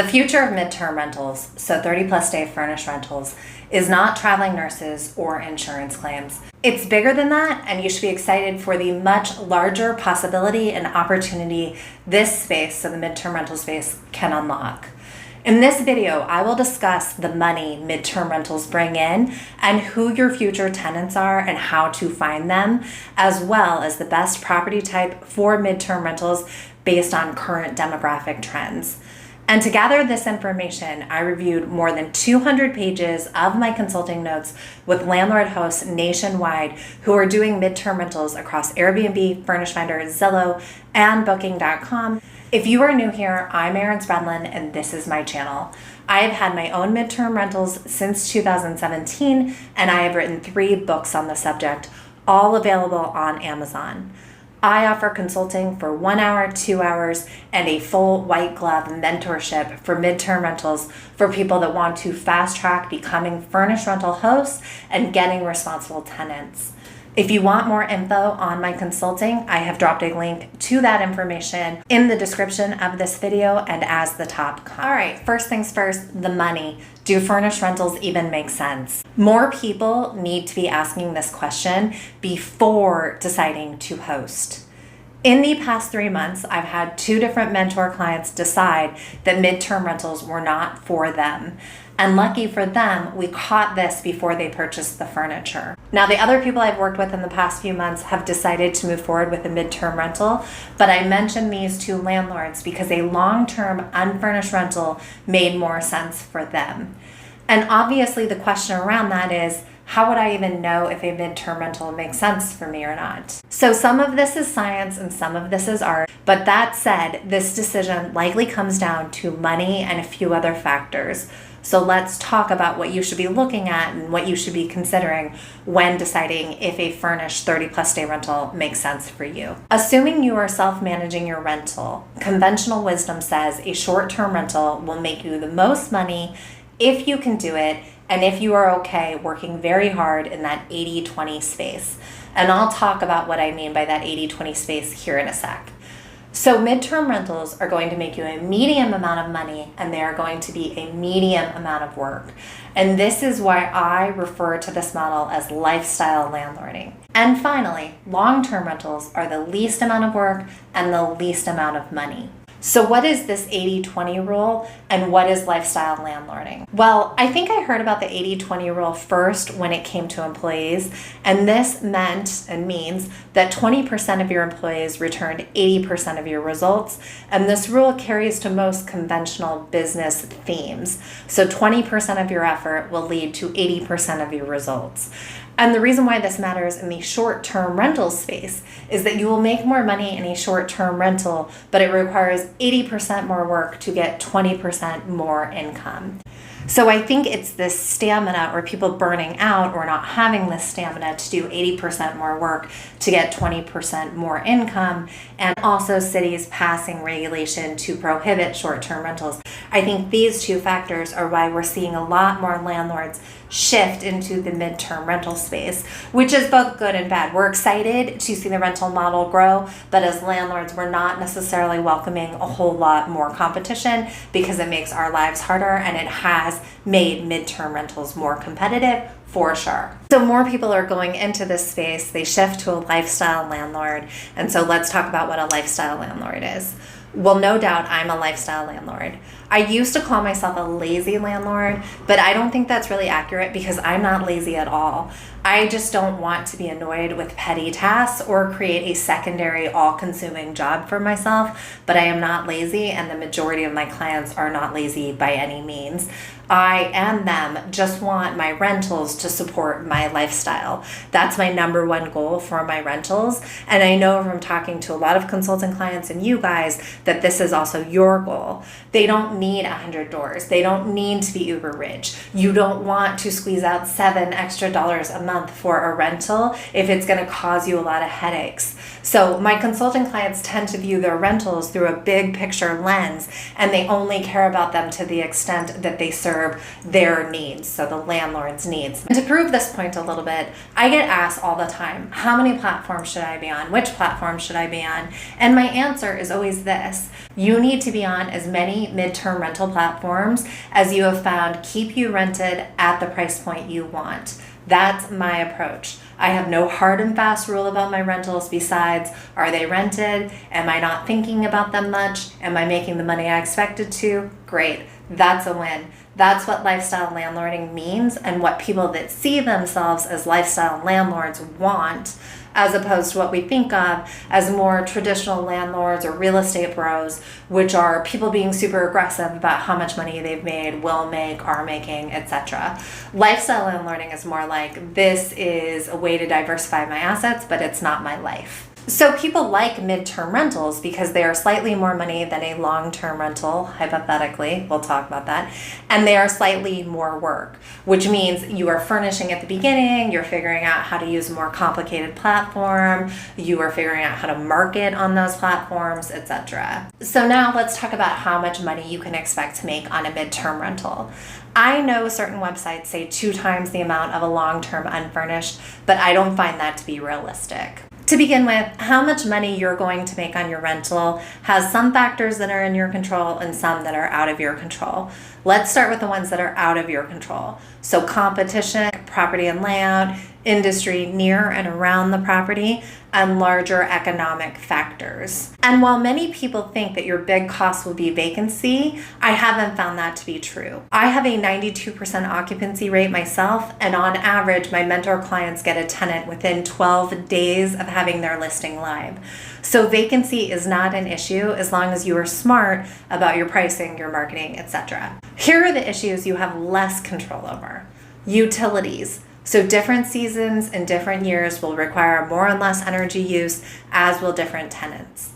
The future of midterm rentals, so 30 plus day furnished rentals, is not traveling nurses or insurance claims. It's bigger than that, and you should be excited for the much larger possibility and opportunity this space, so the midterm rental space, can unlock. In this video, I will discuss the money midterm rentals bring in and who your future tenants are and how to find them, as well as the best property type for midterm rentals based on current demographic trends. And to gather this information, I reviewed more than 200 pages of my consulting notes with landlord hosts nationwide who are doing midterm rentals across Airbnb, Furnished Finder, Zillow, and Booking.com. If you are new here, I'm Erin Spradlin, and this is my channel. I have had my own midterm rentals since 2017, and I have written 3 books on the subject, all available on Amazon. I offer consulting for 1 hour, 2 hours, and a full white glove mentorship for midterm rentals for people that want to fast track becoming furnished rental hosts and getting responsible tenants. If you want more info on my consulting, I have dropped a link to that information in the description of this video and as the top comment. All right, first things first, the money. Do furnished rentals even make sense? More people need to be asking this question before deciding to host. In the past 3 months, I've had 2 different mentor clients decide that midterm rentals were not for them. And lucky for them, we caught this before they purchased the furniture. Now, the other people I've worked with in the past few months have decided to move forward with a midterm rental, but I mentioned these 2 landlords because a long-term unfurnished rental made more sense for them. And obviously the question around that is, how would I even know if a midterm rental makes sense for me or not? So some of this is science and some of this is art, but that said, this decision likely comes down to money and a few other factors. So let's talk about what you should be looking at and what you should be considering when deciding if a furnished 30 plus day rental makes sense for you. Assuming you are self-managing your rental, conventional wisdom says a short-term rental will make you the most money if you can do it and if you are okay working very hard in that 80-20 space. And I'll talk about what I mean by that 80-20 space here in a sec. So midterm rentals are going to make you a medium amount of money and they are going to be a medium amount of work. And this is why I refer to this model as lifestyle landlording. And finally, long-term rentals are the least amount of work and the least amount of money. So what is this 80-20 rule and what is lifestyle landlording? Well, I think I heard about the 80-20 rule first when it came to employees, and this meant and means that 20% of your employees returned 80% of your results, and this rule carries to most conventional business themes. So 20% of your effort will lead to 80% of your results. And the reason why this matters in the short-term rental space is that you will make more money in a short-term rental, but it requires 80% more work to get 20% more income. So I think it's this stamina or people burning out or not having this stamina to do 80% more work to get 20% more income, and also cities passing regulation to prohibit short-term rentals. I think these 2 factors are why we're seeing a lot more landlords shift into the midterm rental space, which is both good and bad. We're excited to see the rental model grow, but as landlords, we're not necessarily welcoming a whole lot more competition because it makes our lives harder, and it has made midterm rentals more competitive for sure. So more people are going into this space, they shift to a lifestyle landlord, and so let's talk about what a lifestyle landlord is. Well, no doubt I'm a lifestyle landlord. I used to call myself a lazy landlord, but I don't think that's really accurate because I'm not lazy at all. I just don't want to be annoyed with petty tasks or create a secondary all-consuming job for myself, but I am not lazy, and the majority of my clients are not lazy by any means. I and them just want my rentals to support my lifestyle. That's my number one goal for my rentals. And I know from talking to a lot of consulting clients and you guys that this is also your goal. They don't need 100 doors. They don't need to be uber rich. You don't want to squeeze out $7 extra a month for a rental if it's going to cause you a lot of headaches. So my consulting clients tend to view their rentals through a big picture lens, and they only care about them to the extent that they serve their needs, so the landlord's needs. And to prove this point a little bit, I get asked all the time, how many platforms should I be on? Which platform should I be on? And my answer is always this. this. You need to be on as many midterm rental platforms as you have found keep you rented at the price point you want. That's my approach. I have no hard and fast rule about my rentals besides, are they rented? Am I not thinking about them much? Am I making the money I expected to? Great. That's a win. That's what lifestyle landlording means and what people that see themselves as lifestyle landlords want, as opposed to what we think of as more traditional landlords or real estate bros, which are people being super aggressive about how much money they've made, will make, are making, etc. Lifestyle landlording is more like, this is a way to diversify my assets, but it's not my life. So people like midterm rentals because they are slightly more money than a long-term rental, hypothetically, we'll talk about that, and they are slightly more work, which means you are furnishing at the beginning, you're figuring out how to use a more complicated platform, you are figuring out how to market on those platforms, etc. So now let's talk about how much money you can expect to make on a midterm rental. I know certain websites say 2 times the amount of a long-term unfurnished, but I don't find that to be realistic. To begin with, how much money you're going to make on your rental has some factors that are in your control and some that are out of your control. Let's start with the ones that are out of your control. So competition, property and layout, industry near and around the property, and larger economic factors. And while many people think that your big cost will be vacancy, I haven't found that to be true. I have a 92% occupancy rate myself, and on average, my mentor clients get a tenant within 12 days of having their listing live. So vacancy is not an issue as long as you are smart about your pricing, your marketing, etc. Here are the issues you have less control over. Utilities. So different seasons and different years will require more and less energy use, as will different tenants.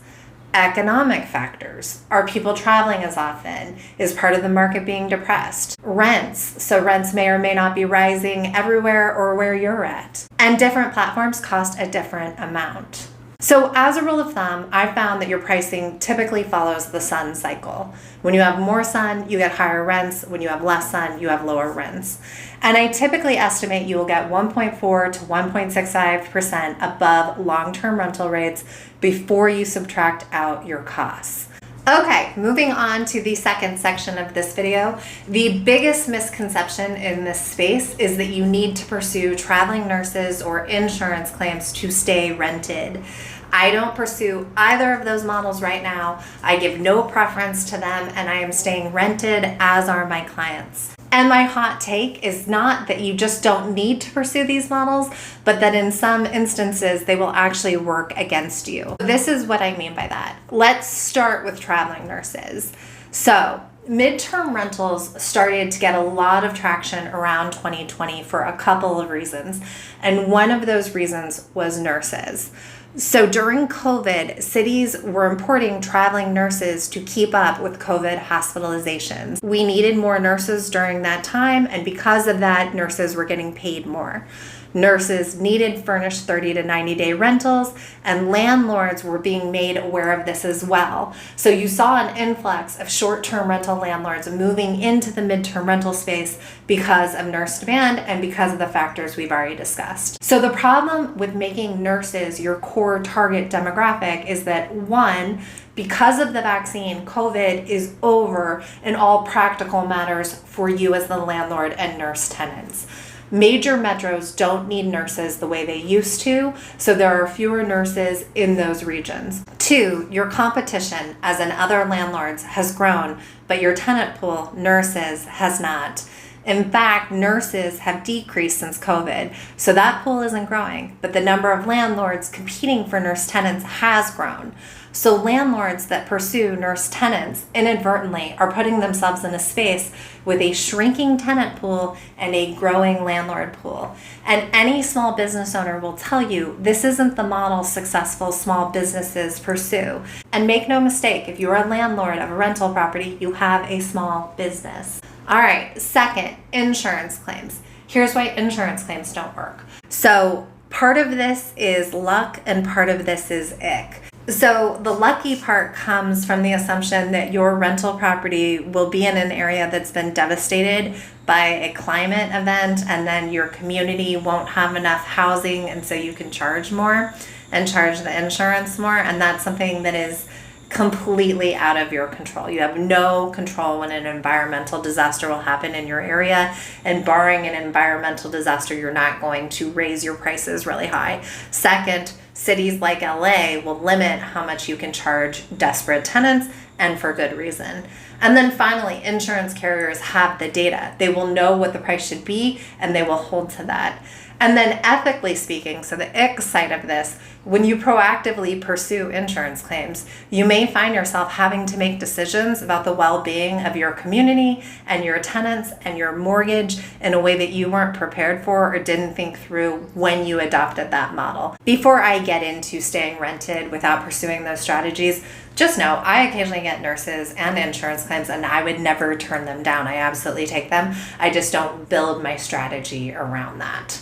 Economic factors. Are people traveling as often? Is part of the market being depressed? Rents. So rents may or may not be rising everywhere or where you're at. And different platforms cost a different amount. So as a rule of thumb, I found that your pricing typically follows the sun cycle. When you have more sun, you get higher rents. When you have less sun, you have lower rents. And I typically estimate you will get 1.4 to 1.65% above long-term rental rates before you subtract out your costs. Okay, moving on to the second section of this video. The biggest misconception in this space is that you need to pursue traveling nurses or insurance claims to stay rented. I don't pursue either of those models right now. I give no preference to them, and I am staying rented, as are my clients. And my hot take is not that you just don't need to pursue these models, but that in some instances they will actually work against you. This is what I mean by that. Let's start with traveling nurses. So midterm rentals started to get a lot of traction around 2020 for a couple of reasons. And one of those reasons was nurses. So during COVID, cities were importing traveling nurses to keep up with COVID hospitalizations. We needed more nurses during that time, and because of that, nurses were getting paid more. Nurses needed furnished 30 to 90-day rentals, and landlords were being made aware of this as well. So you saw an influx of short-term rental landlords moving into the midterm rental space because of nurse demand and because of the factors we've already discussed. So the problem with making nurses your core target demographic is that, one, because of the vaccine, COVID is over in all practical matters for you as the landlord and nurse tenants. Major metros don't need nurses the way they used to, so there are fewer nurses in those regions. 2, your competition, as in other landlords, has grown, but your tenant pool, nurses, has not. In fact, nurses have decreased since COVID, so that pool isn't growing, but the number of landlords competing for nurse tenants has grown. So landlords that pursue nurse tenants inadvertently are putting themselves in a space with a shrinking tenant pool and a growing landlord pool. And any small business owner will tell you this isn't the model successful small businesses pursue. And make no mistake, if you're a landlord of a rental property, you have a small business. All right, second, insurance claims. Here's why insurance claims don't work. So part of this is luck and part of this is ick. So the lucky part comes from the assumption that your rental property will be in an area that's been devastated by a climate event, and then your community won't have enough housing, and so you can charge more and charge the insurance more. And that's something that is completely out of your control. You have no control when an environmental disaster will happen in your area. And barring an environmental disaster, you're not going to raise your prices really high. Second, cities like LA will limit how much you can charge desperate tenants, and for good reason. And then finally, insurance carriers have the data. They will know what the price should be, and they will hold to that. And then ethically speaking, so the ick side of this, when you proactively pursue insurance claims, you may find yourself having to make decisions about the well-being of your community and your tenants and your mortgage in a way that you weren't prepared for or didn't think through when you adopted that model. Before I get into staying rented without pursuing those strategies, just know I occasionally get nurses and insurance claims, and I would never turn them down. I absolutely take them. I just don't build my strategy around that.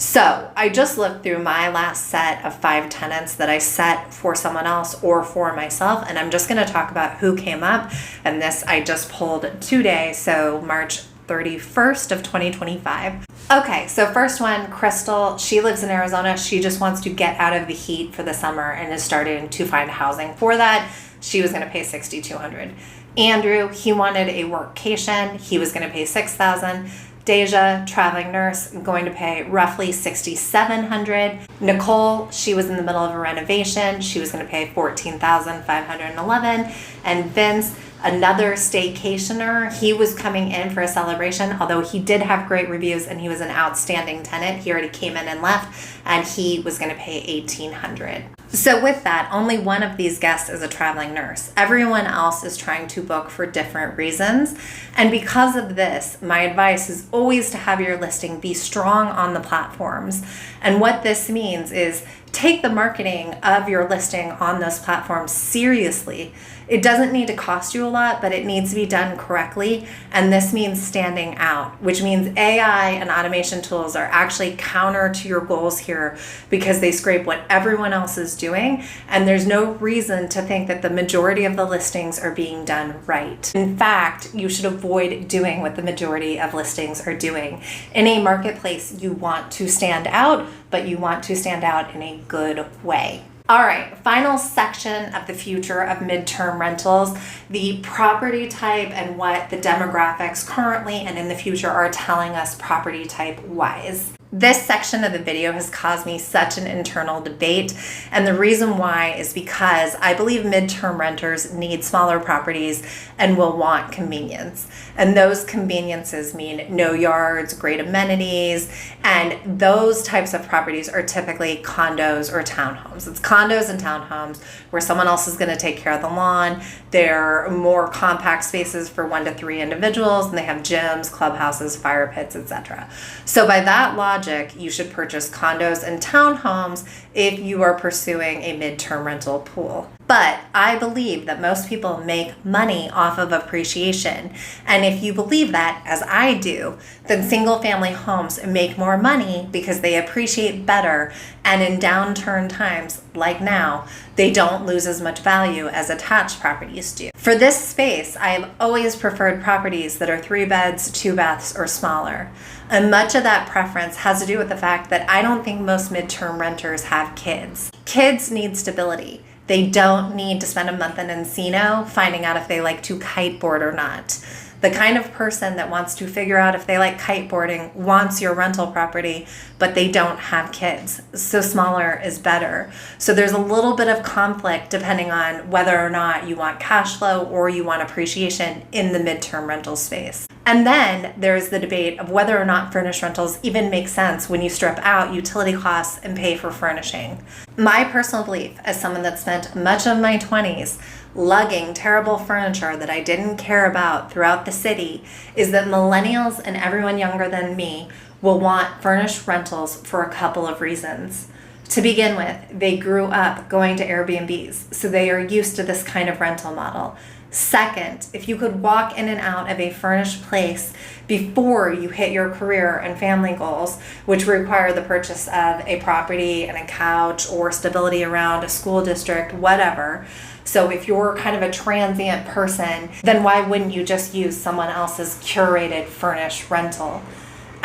So I just looked through my last set of 5 tenants that I set for someone else or for myself, and I'm just going to talk about who came up. And this I just pulled today, so March 31st of 2025. Okay, so first one, Crystal. She lives in Arizona. She just wants to get out of the heat for the summer and is starting to find housing for that. She was going to pay $6,200. Andrew, he wanted a workcation. He was going to pay $6,000. Deja, traveling nurse, going to pay roughly $6,700. Nicole, she was in the middle of a renovation. She was going to pay $14,511. And Vince, another staycationer, he was coming in for a celebration, although he did have great reviews and he was an outstanding tenant. He already came in and left, and he was going to pay $1,800. So with that, only one of these guests is a traveling nurse. Everyone else is trying to book for different reasons. And because of this, my advice is always to have your listing be strong on the platforms. And what this means is take the marketing of your listing on those platforms seriously. It doesn't need to cost you a lot, but it needs to be done correctly. And this means standing out, which means AI and automation tools are actually counter to your goals here because they scrape what everyone else is doing. And there's no reason to think that the majority of the listings are being done right. In fact, you should avoid doing what the majority of listings are doing. In a marketplace, you want to stand out, but you want to stand out in a good way. All right, final section of the future of midterm rentals, the property type and what the demographics currently and in the future are telling us property type wise. This section of the video has caused me such an internal debate, and the reason why is because I believe midterm renters need smaller properties and will want convenience. And those conveniences mean no yards, great amenities, and those types of properties are typically condos or townhomes. It's condos and townhomes where someone else is going to take care of the lawn. They're more compact spaces for 1 to 3 individuals, and they have gyms, clubhouses, fire pits, etc. So by that logic, you should purchase condos and townhomes if you are pursuing a midterm rental pool. But I believe that most people make money off of appreciation. And if you believe that, as I do, then single family homes make more money because they appreciate better. And in downturn times like now, they don't lose as much value as attached properties do. For this space, I have always preferred properties that are 3 beds, 2 baths, or smaller. And much of that preference has to do with the fact that I don't think most midterm renters have kids. Kids need stability. They don't need to spend a month in Encino finding out if they like to kiteboard or not. The kind of person that wants to figure out if they like kiteboarding wants your rental property, but they don't have kids. So smaller is better. So there's a little bit of conflict depending on whether or not you want cash flow or you want appreciation in the midterm rental space. And then there's the debate of whether or not furnished rentals even make sense when you strip out utility costs and pay for furnishing. My personal belief, as someone that spent much of my 20s lugging terrible furniture that I didn't care about throughout the city, is that millennials and everyone younger than me will want furnished rentals for a couple of reasons. To begin with, they grew up going to Airbnbs, so they are used to this kind of rental model. Second, if you could walk in and out of a furnished place before you hit your career and family goals, which require the purchase of a property and a couch or stability around a school district, whatever. So if you're kind of a transient person, then why wouldn't you just use someone else's curated furnished rental?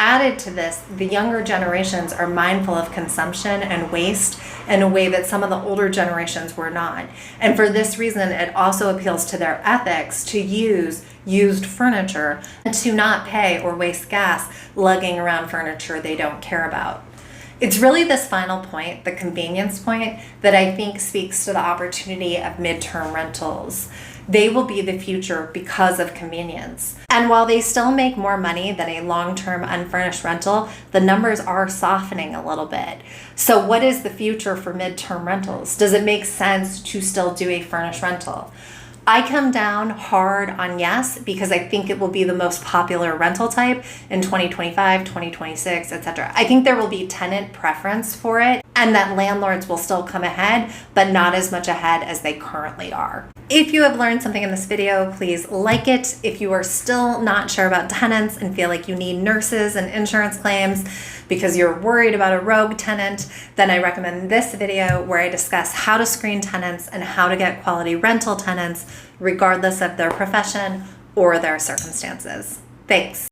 added to this, the younger generations are mindful of consumption and waste in a way that some of the older generations were not. And for this reason, it also appeals to their ethics to use used furniture and to not pay or waste gas lugging around furniture they don't care about. It's really this final point, the convenience point, that I think speaks to the opportunity of midterm rentals. They will be the future because of convenience. And while they still make more money than a long-term unfurnished rental, the numbers are softening a little bit. So what is the future for midterm rentals? Does it make sense to still do a furnished rental? I come down hard on yes, because I think it will be the most popular rental type in 2025, 2026, etc. I think there will be tenant preference for it, and that landlords will still come ahead, but not as much ahead as they currently are. If you have learned something in this video, please like it. If you are still not sure about tenants and feel like you need nurses and insurance claims because you're worried about a rogue tenant, then I recommend this video where I discuss how to screen tenants and how to get quality rental tenants regardless of their profession or their circumstances. Thanks.